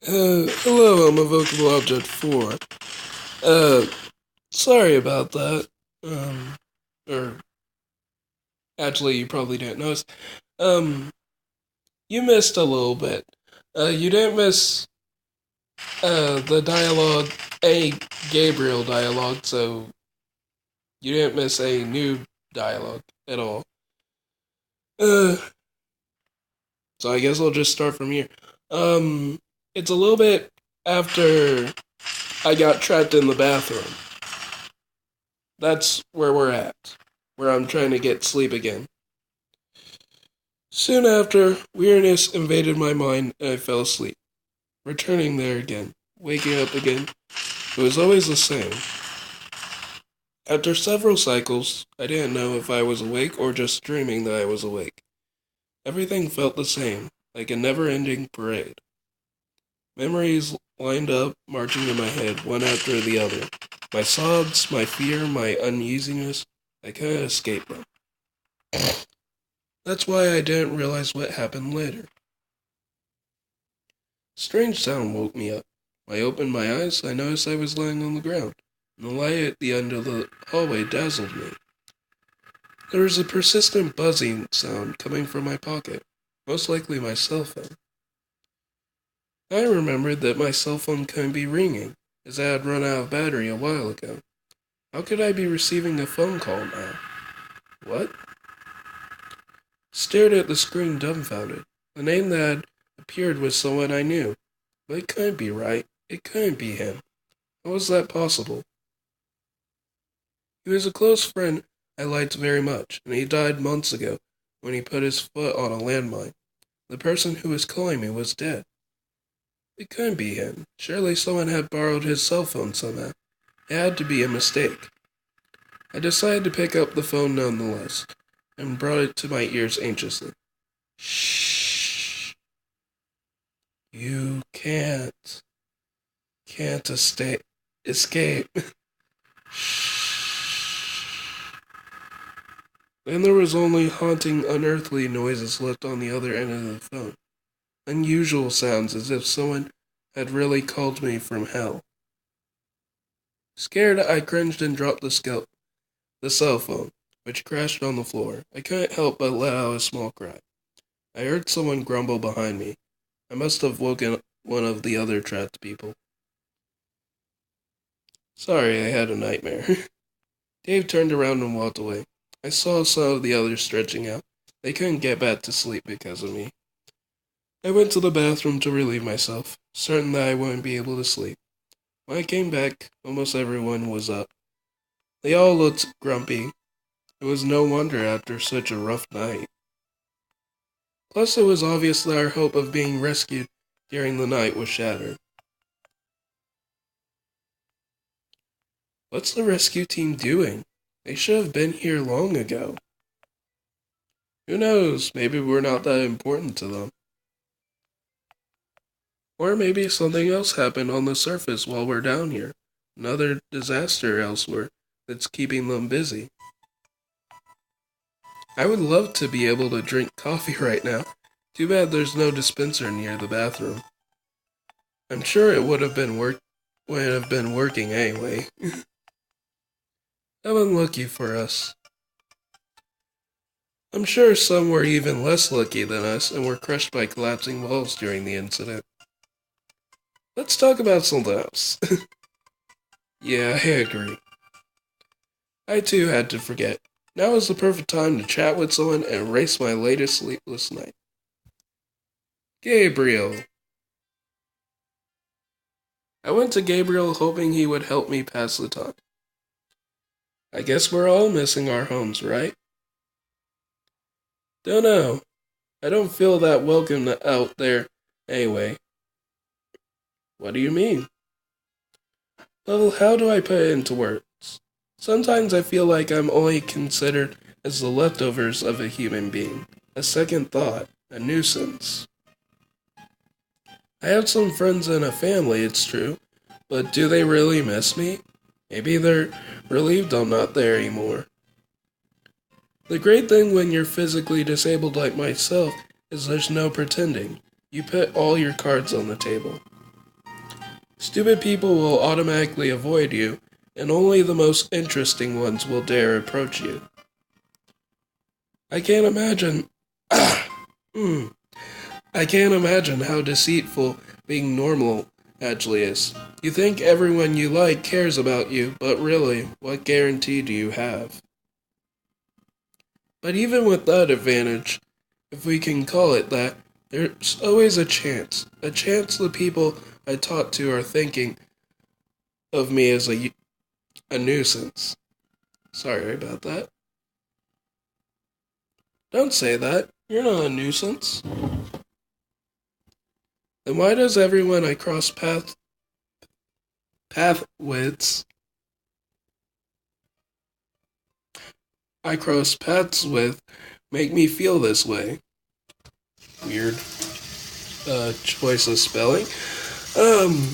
Hello, I'm Evocable Object 4. Uh, Sorry about that. Or actually, you probably didn't notice. Um, you missed a little bit. You didn't miss, the dialogue, a Gabriel dialogue, so you didn't miss a new dialogue at all. Uh, so I guess I'll just start from here. Um, it's a little bit after I got trapped in the bathroom. That's where we're at, where I'm trying to get sleep again. Soon after, weariness invaded my mind and I fell asleep. Returning there again, waking up again, it was always the same. After several cycles, I didn't know if I was awake or just dreaming that I was awake. Everything felt the same, like a never-ending parade. Memories lined up, marching in my head, one after the other. My sobs, my fear, my uneasiness, I couldn't escape them. That's why I didn't realize what happened later. Strange sound woke me up. When I opened my eyes, I noticed I was lying on the ground, and the light at the end of the hallway dazzled me. There was a persistent buzzing sound coming from my pocket, most likely my cell phone. I remembered that my cell phone couldn't be ringing, as I had run out of battery a while ago. How could I be receiving a phone call now? What? Stared at the screen dumbfounded. The name that had appeared was someone I knew. But it couldn't be right. It couldn't be him. How was that possible? He was a close friend I liked very much, and he died months ago when he put his foot on a landmine. The person who was calling me was dead. It couldn't be him. Surely someone had borrowed his cell phone somehow. It had to be a mistake. I decided to pick up the phone nonetheless, and brought it to my ears anxiously. Shh. You can't escape. Shh. Then there was only haunting, unearthly noises left on the other end of the phone. Unusual sounds as if someone had really called me from hell. Scared, I cringed and dropped the cell phone, which crashed on the floor. I couldn't help but let out a small cry. I heard someone grumble behind me. I must have woken one of the other trapped people. Sorry, I had a nightmare. Dave turned around and walked away. I saw some of the others stretching out. They couldn't get back to sleep because of me. I went to the bathroom to relieve myself, certain that I wouldn't be able to sleep. When I came back, almost everyone was up. They all looked grumpy. It was no wonder after such a rough night. Plus, it was obvious that our hope of being rescued during the night was shattered. What's the rescue team doing? They should have been here long ago. Who knows? Maybe we're not that important to them. Or maybe something else happened on the surface while we're down here. Another disaster elsewhere that's keeping them busy. I would love to be able to drink coffee right now. Too bad there's no dispenser near the bathroom. I'm sure it would have been working anyway. How unlucky for us. I'm sure some were even less lucky than us and were crushed by collapsing walls during the incident. Let's talk about something else. Yeah, I agree. I too had to forget. Now is the perfect time to chat with someone and erase my latest sleepless night. Gabriel. I went to Gabriel hoping he would help me pass the time. I guess we're all missing our homes, right? Don't know. I don't feel that welcome out there anyway. What do you mean? Well, how do I put it into words? Sometimes I feel like I'm only considered as the leftovers of a human being, a second thought, a nuisance. I have some friends and a family, it's true, but do they really miss me? Maybe they're relieved I'm not there anymore. The great thing when you're physically disabled like myself is there's no pretending. You put all your cards on the table. Stupid people will automatically avoid you, and only the most interesting ones will dare approach you. I can't imagine. I can't imagine how deceitful being normal actually is. You think everyone you like cares about you, but really, what guarantee do you have? But even with that advantage, if we can call it that, there's always a chance. A chance the people I talk to are thinking of me as a nuisance. Sorry about that. Don't say that. You're not a nuisance. Then why does everyone I cross path with I cross paths with make me feel this way? Weird choice of spelling. Um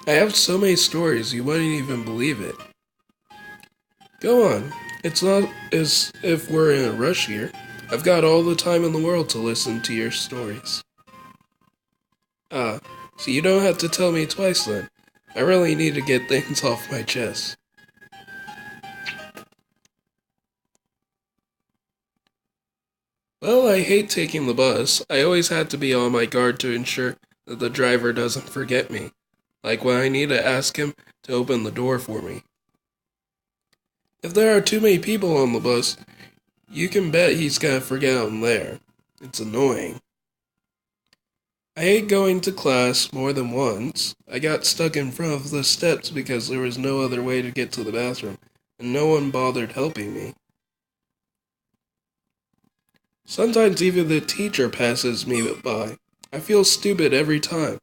I have so many stories you wouldn't even believe it. Go on. It's not as if we're in a rush here. I've got all the time in the world to listen to your stories. Ah, so you don't have to tell me twice then. I really need to get things off my chest. Well, I hate taking the bus. I always have to be on my guard to ensure that the driver doesn't forget me. Like when I need to ask him to open the door for me. If there are too many people on the bus, you can bet he's gonna forget I'm there. It's annoying. I hate going to class more than once. I got stuck in front of the steps because there was no other way to get to the bathroom, and no one bothered helping me. Sometimes even the teacher passes me by. I feel stupid every time.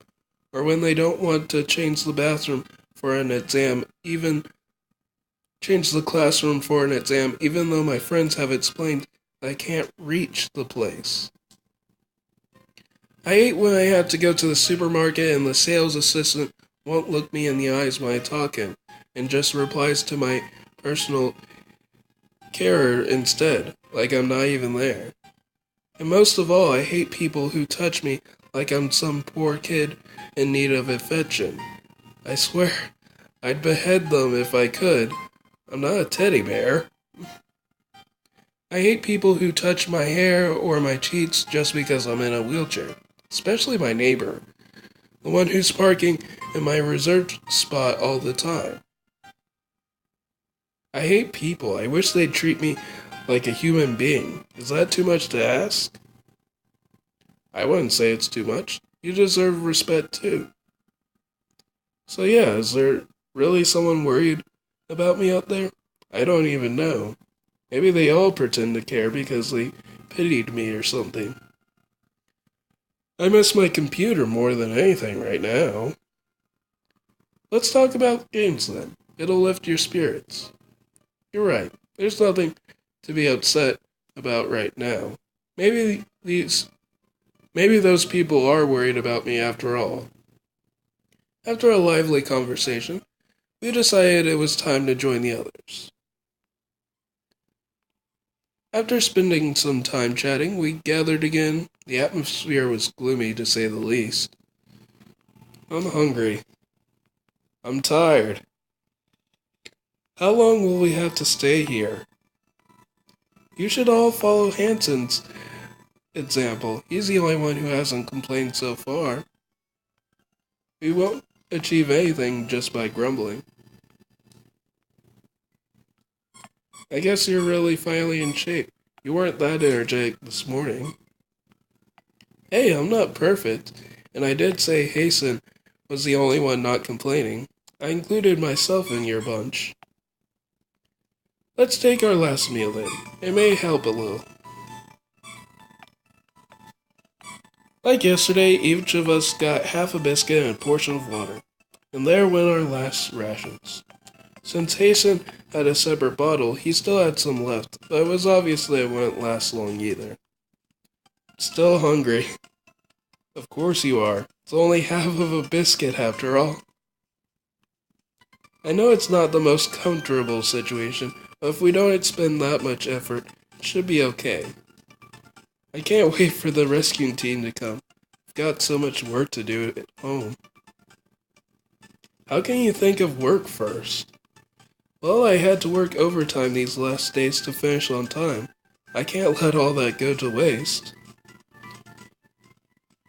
Or when they don't want to change the bathroom for an exam, even change the classroom for an exam, even though my friends have explained that I can't reach the place. I hate when I have to go to the supermarket and the sales assistant won't look me in the eyes when I talk him, and just replies to my personal carer instead, like I'm not even there. And most of all, I hate people who touch me like I'm some poor kid in need of affection. I swear, I'd behead them if I could. I'm not a teddy bear. I hate people who touch my hair or my cheeks just because I'm in a wheelchair. Especially my neighbor, the one who's parking in my reserved spot all the time. I hate people. I wish they'd treat me like a human being. Is that too much to ask? I wouldn't say it's too much. You deserve respect too. So yeah, is there really someone worried about me out there? I don't even know. Maybe they all pretend to care because they pitied me or something. I miss my computer more than anything right now. Let's talk about games then. It'll lift your spirits. You're right. There's nothing to be upset about right now. Maybe those people are worried about me after all. After a lively conversation, we decided it was time to join the others. After spending some time chatting, we gathered again. The atmosphere was gloomy to say the least. I'm hungry. I'm tired. How long will we have to stay here? You should all follow Hanson's example. He's the only one who hasn't complained so far. We won't achieve anything just by grumbling. I guess you're really finally in shape. You weren't that energetic this morning. Hey, I'm not perfect, and I did say Hasten was the only one not complaining. I included myself in your bunch. Let's take our last meal then. It may help a little. Like yesterday, each of us got half a biscuit and a portion of water. And there went our last rations. Since Hasten had a separate bottle, he still had some left, but it was obvious that it wouldn't last long either. Still hungry. Of course you are. It's only half of a biscuit after all. I know it's not the most comfortable situation, If we don't expend that much effort, it should be okay. I can't wait for the rescue team to come. I've got so much work to do at home. How can you think of work first? Well, I had to work overtime these last days to finish on time. I can't let all that go to waste.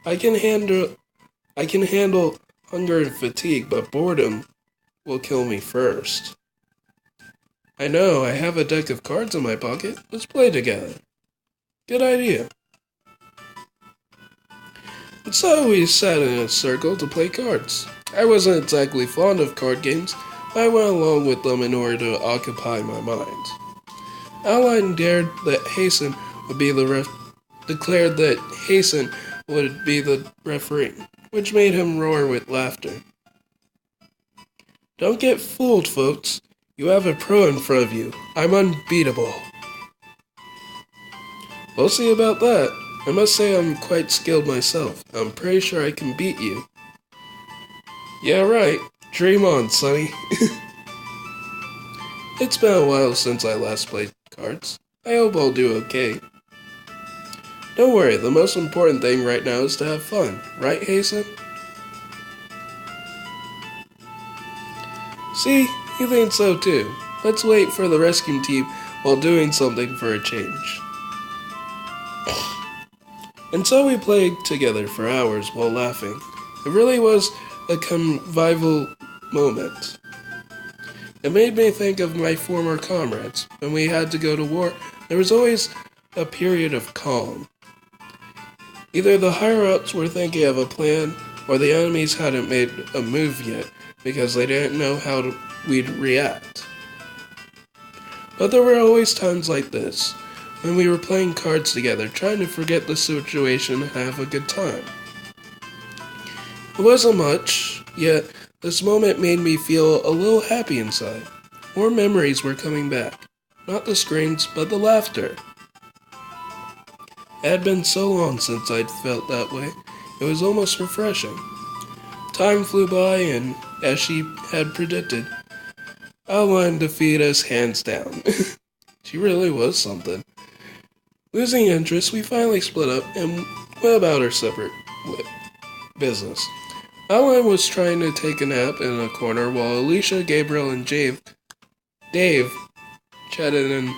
I can handle hunger and fatigue, but boredom will kill me first. I know, I have a deck of cards in my pocket. Let's play together. Good idea. And so we sat in a circle to play cards. I wasn't exactly fond of card games, but I went along with them in order to occupy my mind. Aline declared that Hasten would be the referee, which made him roar with laughter. Don't get fooled, folks. You have a pro in front of you. I'm unbeatable. We'll see about that. I must say I'm quite skilled myself. I'm pretty sure I can beat you. Yeah, right. Dream on, Sonny. It's been a while since I last played cards. I hope I'll do okay. Don't worry, the most important thing right now is to have fun. Right, Hasten? See? You think so too. Let's wait for the rescue team while doing something for a change. And so we played together for hours while laughing. It really was a convivial moment. It made me think of my former comrades. When we had to go to war, there was always a period of calm. Either the higher-ups were thinking of a plan, or the enemies hadn't made a move yet because they didn't know how we'd react. But there were always times like this, when we were playing cards together, trying to forget the situation and have a good time. It wasn't much, yet this moment made me feel a little happy inside. More memories were coming back. Not the screams, but the laughter. It had been so long since I'd felt that way, it was almost refreshing. Time flew by, and as she had predicted, Aline defeated us hands down. She really was something. Losing interest, we finally split up and went about our separate business. Aline was trying to take a nap in a corner while Alicia, Gabriel, and Dave chatted in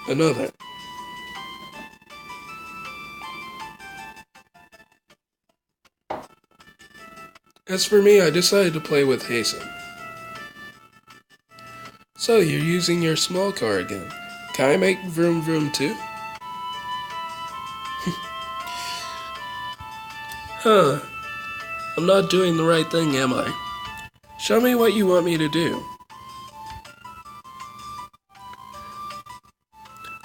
another. As for me, I decided to play with Hasten. So, you're using your small car again. Can I make vroom vroom too? Huh. I'm not doing the right thing, am I? Show me what you want me to do.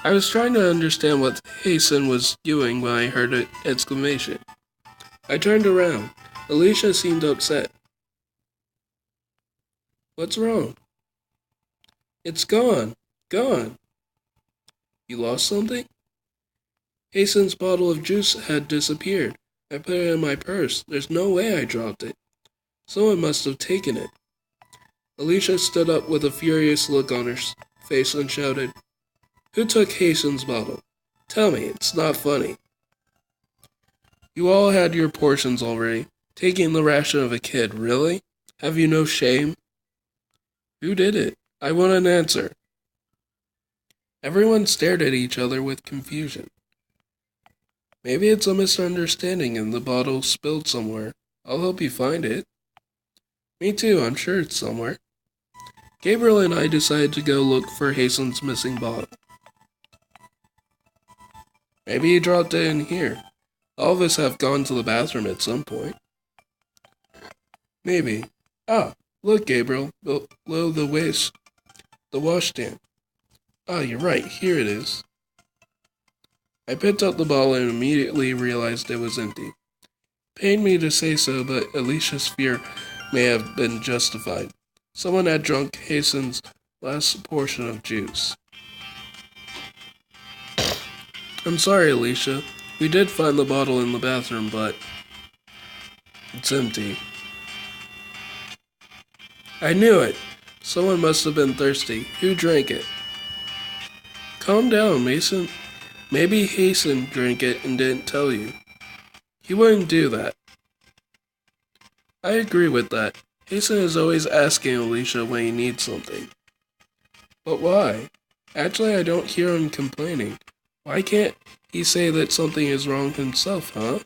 I was trying to understand what Hasten was doing when I heard an exclamation. I turned around. Alicia seemed upset. What's wrong? It's gone. Gone. You lost something? Hasten's bottle of juice had disappeared. I put it in my purse. There's no way I dropped it. Someone must have taken it. Alicia stood up with a furious look on her face and shouted, Who took Hasten's bottle? Tell me, it's not funny. You all had your portions already. Taking the ration of a kid, really? Have you no shame? Who did it? I want an answer. Everyone stared at each other with confusion. Maybe it's a misunderstanding and the bottle spilled somewhere. I'll help you find it. Me too, I'm sure it's somewhere. Gabriel and I decided to go look for Hasten's missing bottle. Maybe he dropped it in here. All of us have gone to the bathroom at some point. Maybe. Ah, look, Gabriel, below the washstand. Ah, you're right, here it is. I picked up the bottle and immediately realized it was empty. It pained me to say so, but Alicia's fear may have been justified. Someone had drunk Hasten's last portion of juice. I'm sorry, Alicia. We did find the bottle in the bathroom, but it's empty. I knew it. Someone must have been thirsty. Who drank it? Calm down, Mason. Maybe Hasten drank it and didn't tell you. He wouldn't do that. I agree with that. Hasten is always asking Alicia when he needs something. But why? Actually, I don't hear him complaining. Why can't he say that something is wrong himself, huh?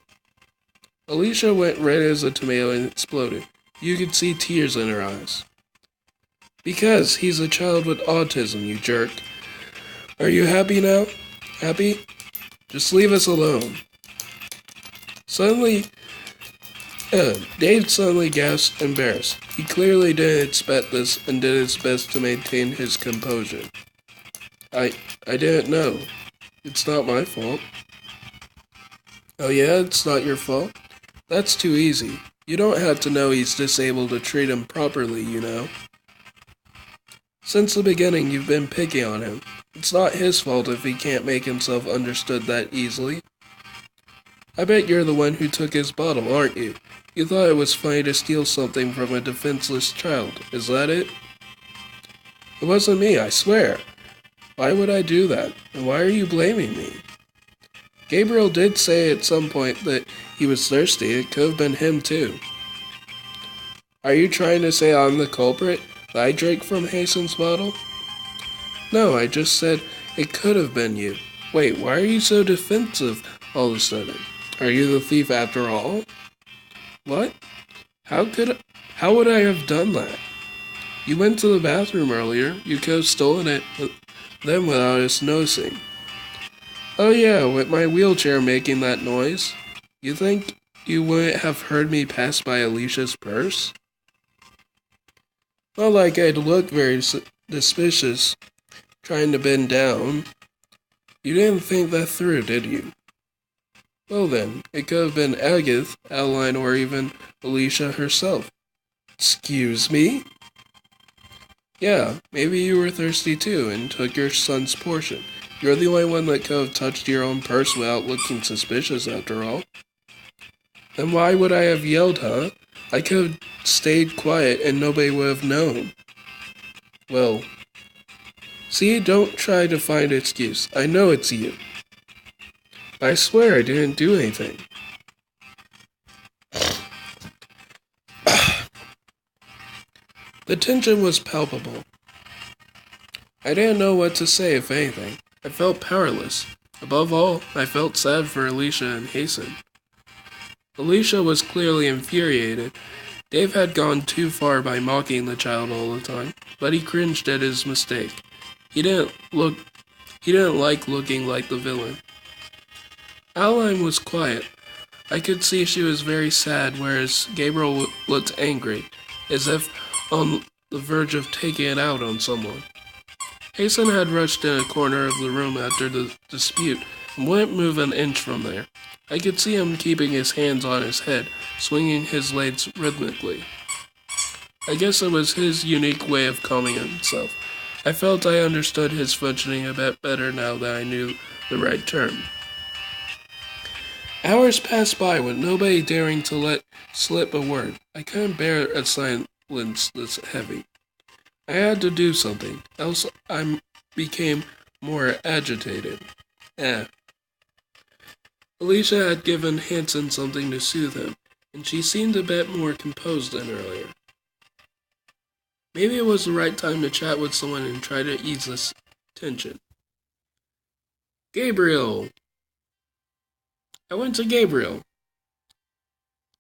Alicia went red as a tomato and exploded. You could see tears in her eyes. Because he's a child with autism, you jerk. Are you happy now? Happy? Just leave us alone. Suddenly, Dave suddenly gasped, embarrassed. He clearly didn't expect this and did his best to maintain his composure. I didn't know. It's not my fault. Oh yeah, it's not your fault? That's too easy. You don't have to know he's disabled to treat him properly, you know. Since the beginning, you've been picking on him. It's not his fault if he can't make himself understood that easily. I bet you're the one who took his bottle, aren't you? You thought it was funny to steal something from a defenseless child. Is that it? It wasn't me, I swear. Why would I do that? And why are you blaming me? Gabriel did say at some point that he was thirsty. It could have been him too. Are you trying to say I'm the culprit? That I drank from Hasten's bottle? No, I just said it could have been you. Wait, why are you so defensive all of a sudden? Are you the thief after all? What? How would I have done that? You went to the bathroom earlier. You could have stolen it then without us noticing. Oh yeah, with my wheelchair making that noise. You think you wouldn't have heard me pass by Alicia's purse? Not like I'd look very suspicious trying to bend down. You didn't think that through, did you? Well then, it could have been Agatha, Adeline, or even Alicia herself. Excuse me? Yeah, maybe you were thirsty too and took your son's portion. You're the only one that could have touched your own purse without looking suspicious after all. Then why would I have yelled, huh? I could have stayed quiet and nobody would have known. Well, see, don't try to find an excuse. I know it's you. I swear I didn't do anything. The tension was palpable. I didn't know what to say, if anything. I felt powerless. Above all, I felt sad for Alicia and Hasten. Alicia was clearly infuriated. Dave had gone too far by mocking the child all the time, but he cringed at his mistake. He didn't like looking like the villain. Adeline was quiet. I could see she was very sad, whereas Gabriel looked angry, as if on the verge of taking it out on someone. Hasten had rushed in a corner of the room after the dispute and wouldn't move an inch from there. I could see him keeping his hands on his head, swinging his legs rhythmically. I guess it was his unique way of calming himself. I felt I understood his functioning a bit better now that I knew the right term. Hours passed by with nobody daring to let slip a word. I couldn't bear a silence this heavy. I had to do something, else I became more agitated. Alicia had given Hanson something to soothe him, and she seemed a bit more composed than earlier. Maybe it was the right time to chat with someone and try to ease this tension. Gabriel! I went to Gabriel.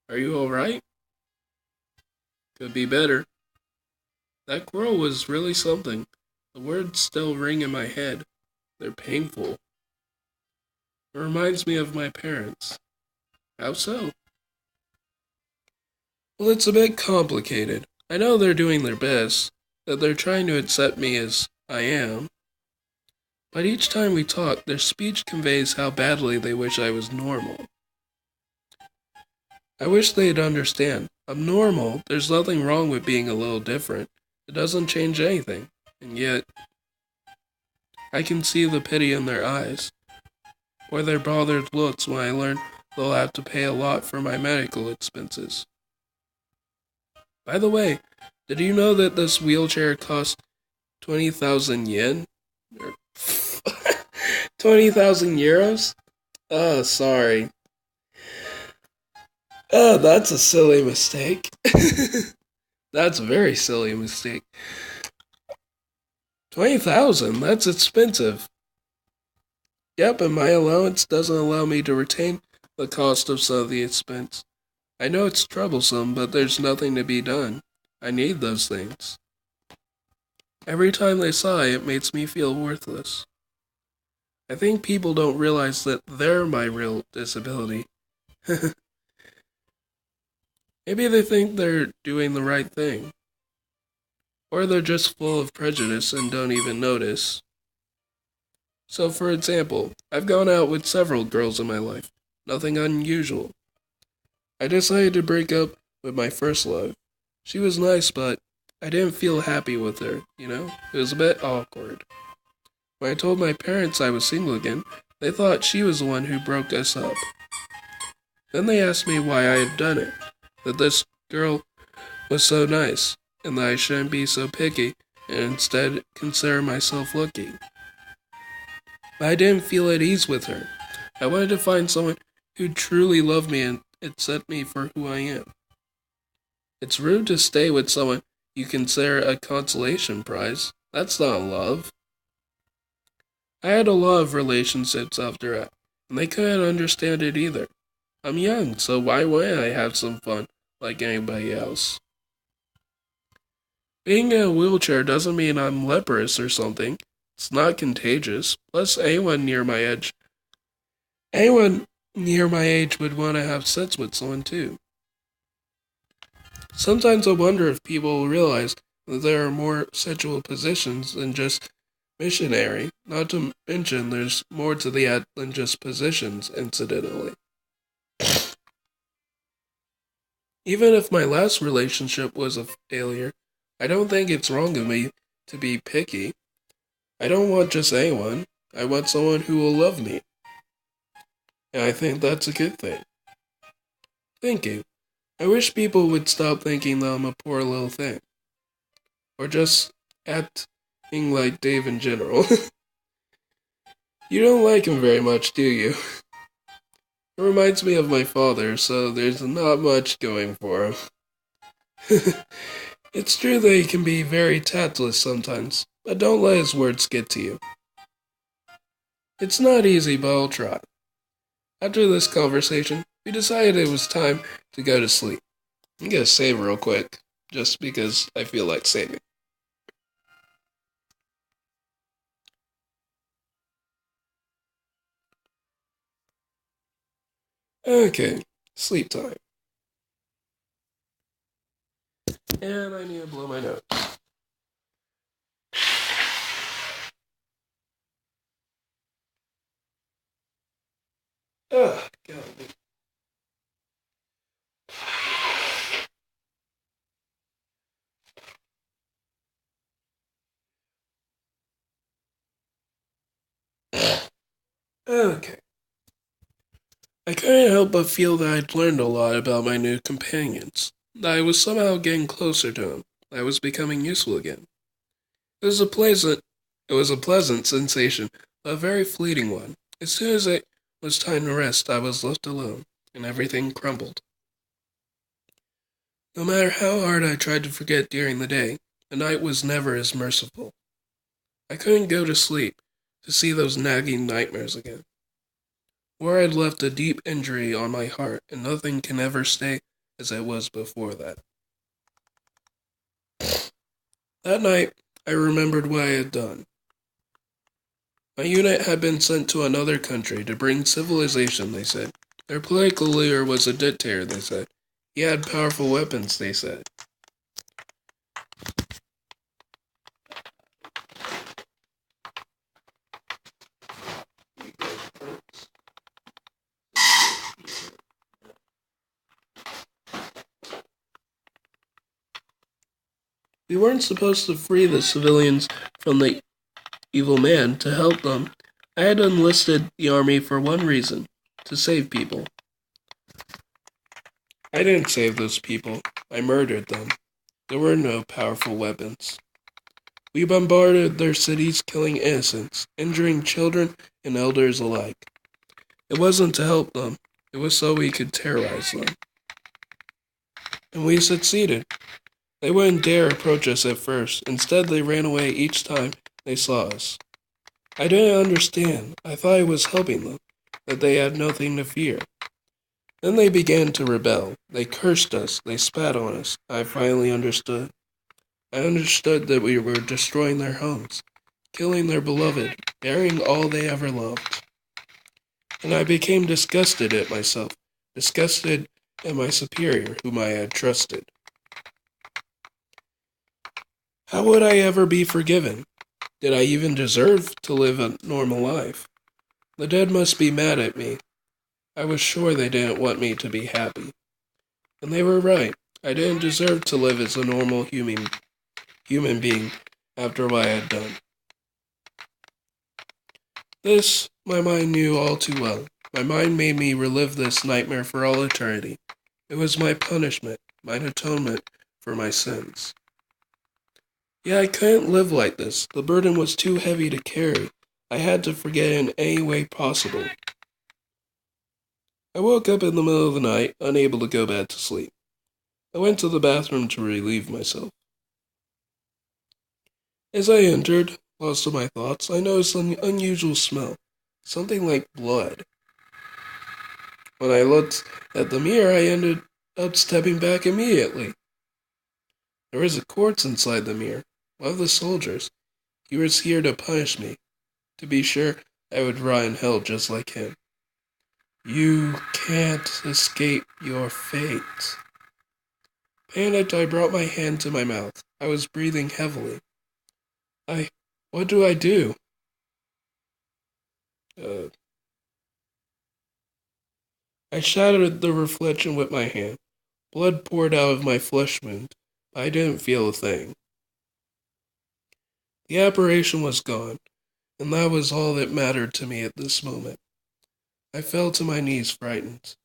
Are you alright? Could be better. That quarrel was really something. The words still ring in my head. They're painful. It reminds me of my parents. How so? Well, it's a bit complicated. I know they're doing their best, that they're trying to accept me as I am. But each time we talk, their speech conveys how badly they wish I was normal. I wish they'd understand. I'm normal. There's nothing wrong with being a little different. It doesn't change anything. And yet, I can see the pity in their eyes, or their bothered looks when I learn they'll have to pay a lot for my medical expenses. By the way, did you know that this wheelchair costs 20,000 yen? €20,000? Oh, sorry. Oh, that's a silly mistake. That's a very silly mistake. 20,000? That's expensive. Yep, and my allowance doesn't allow me to retain the cost of some of the expense. I know it's troublesome, but there's nothing to be done. I need those things. Every time they sigh, it makes me feel worthless. I think people don't realize that they're my real disability. Maybe they think they're doing the right thing. Or they're just full of prejudice and don't even notice. So, for example, I've gone out with several girls in my life. Nothing unusual. I decided to break up with my first love. She was nice, but I didn't feel happy with her, you know? It was a bit awkward. When I told my parents I was single again, they thought she was the one who broke us up. Then they asked me why I had done it, that this girl was so nice, and that I shouldn't be so picky, and instead consider myself lucky. But I didn't feel at ease with her. I wanted to find someone who truly loved me and accept me for who I am. It's rude to stay with someone you consider a consolation prize. That's not love. I had a lot of relationships after that, and they couldn't understand it either. I'm young, so why wouldn't I have some fun like anybody else? Being in a wheelchair doesn't mean I'm leprous or something. It's not contagious. Plus, anyone near my age would want to have sex with someone too. Sometimes I wonder if people will realize that there are more sexual positions than just missionary. Not to mention, there's more to the act than just positions, incidentally. Even if my last relationship was a failure, I don't think it's wrong of me to be picky. I don't want just anyone. I want someone who will love me. And I think that's a good thing. Thank you. I wish people would stop thinking that I'm a poor little thing. Or just acting like Dave in general. You don't like him very much, do you? It reminds me of my father, so there's not much going for him. It's true that he can be very tactless sometimes, but don't let his words get to you. It's not easy, but I'll try. After this conversation, we decided it was time to go to sleep. I'm gonna save real quick, just because I feel like saving. Okay, sleep time. And I need to blow my nose. Ugh, golly. Okay. I couldn't help but feel that I'd learned a lot about my new companions. That I was somehow getting closer to them. I was becoming useful again. It was a pleasant it was a pleasant sensation, but a very fleeting one. As soon as it was time to rest, I was left alone, and everything crumbled. No matter how hard I tried to forget during the day, the night was never as merciful. I couldn't go to sleep to see those nagging nightmares again. War had left a deep injury on my heart, and nothing can ever stay as it was before that. That night, I remembered what I had done. My unit had been sent to another country to bring civilization, they said. Their political leader was a dictator, they said. He had powerful weapons, they said. We weren't supposed to free the civilians from the evil man to help them. I had enlisted the army for one reason, to save people. I didn't save those people. I murdered them. There were no powerful weapons. We bombarded their cities, killing innocents, injuring children and elders alike. It wasn't to help them, it was so we could terrorize them. And we succeeded. They wouldn't dare approach us at first. Instead, they ran away each time they saw us. I didn't understand. I thought I was helping them, that they had nothing to fear. Then they began to rebel. They cursed us. They spat on us. I finally understood. I understood that we were destroying their homes, killing their beloved, burying all they ever loved. And I became disgusted at myself, disgusted at my superior, whom I had trusted. How would I ever be forgiven? Did I even deserve to live a normal life? The dead must be mad at me. I was sure they didn't want me to be happy. And they were right. I didn't deserve to live as a normal human being after what I had done. This, my mind knew all too well. My mind made me relive this nightmare for all eternity. It was my punishment, my atonement for my sins. Yeah, I couldn't live like this. The burden was too heavy to carry. I had to forget it in any way possible. I woke up in the middle of the night, unable to go back to sleep. I went to the bathroom to relieve myself. As I entered, lost in my thoughts, I noticed an unusual smell, something like blood. When I looked at the mirror, I ended up stepping back immediately. There was a corpse inside the mirror, one of the soldiers. He was here to punish me. To be sure, I would rot in hell just like him. You can't escape your fate. Panicked, I brought my hand to my mouth. I was breathing heavily. What do I do? I shattered the reflection with my hand. Blood poured out of my flesh wound, but I didn't feel a thing. The apparition was gone, and that was all that mattered to me at this moment. I fell to my knees, frightened.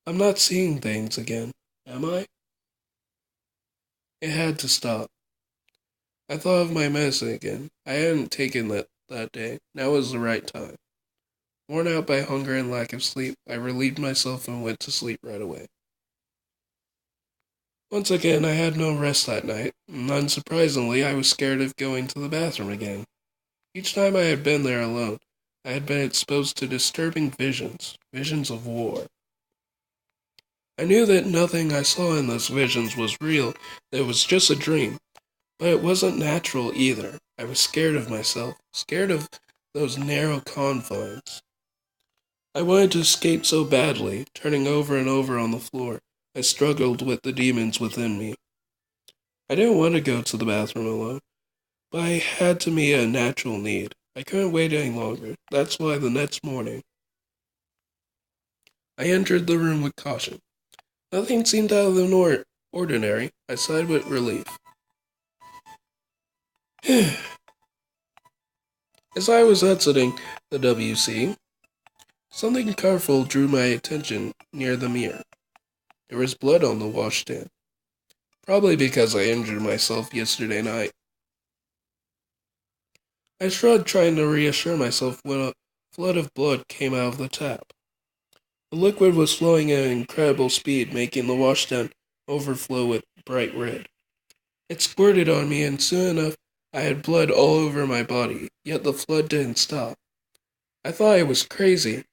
I'm not seeing things again, am I? It had to stop. I thought of my medicine again. I hadn't taken it that day. Now was the right time. Worn out by hunger and lack of sleep, I relieved myself and went to sleep right away. Once again, I had no rest that night, and unsurprisingly, I was scared of going to the bathroom again. Each time I had been there alone, I had been exposed to disturbing visions of war. I knew that nothing I saw in those visions was real, that it was just a dream, but it wasn't natural either. I was scared of myself, scared of those narrow confines. I wanted to escape so badly, turning over and over on the floor. I struggled with the demons within me. I didn't want to go to the bathroom alone, but I had to meet a natural need. I couldn't wait any longer. That's why the next morning, I entered the room with caution. Nothing seemed out of the ordinary. I sighed with relief. As I was exiting the WC, something colorful drew my attention near the mirror. There was blood on the washstand. Probably because I injured myself yesterday night. I shrugged, trying to reassure myself when a flood of blood came out of the tap. The liquid was flowing at an incredible speed, making the washstand overflow with bright red. It squirted on me, and soon enough I had blood all over my body, yet the flood didn't stop. I thought I was crazy.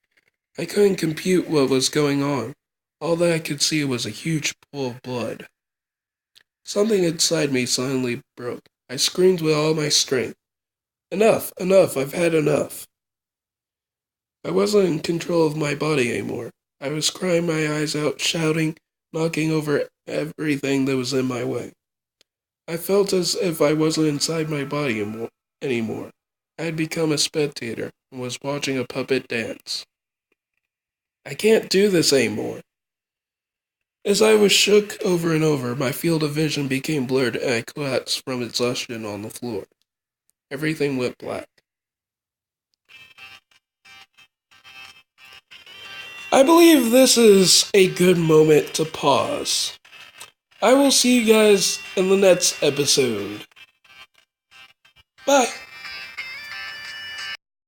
I couldn't compute what was going on. All that I could see was a huge pool of blood. Something inside me suddenly broke. I screamed with all my strength. Enough! Enough! I've had enough! I wasn't in control of my body anymore. I was crying my eyes out, shouting, knocking over everything that was in my way. I felt as if I wasn't inside my body anymore. I had become a spectator and was watching a puppet dance. I can't do this anymore. As I was shook over and over, my field of vision became blurred and I collapsed from exhaustion on the floor. Everything went black. I believe this is a good moment to pause. I will see you guys in the next episode. Bye.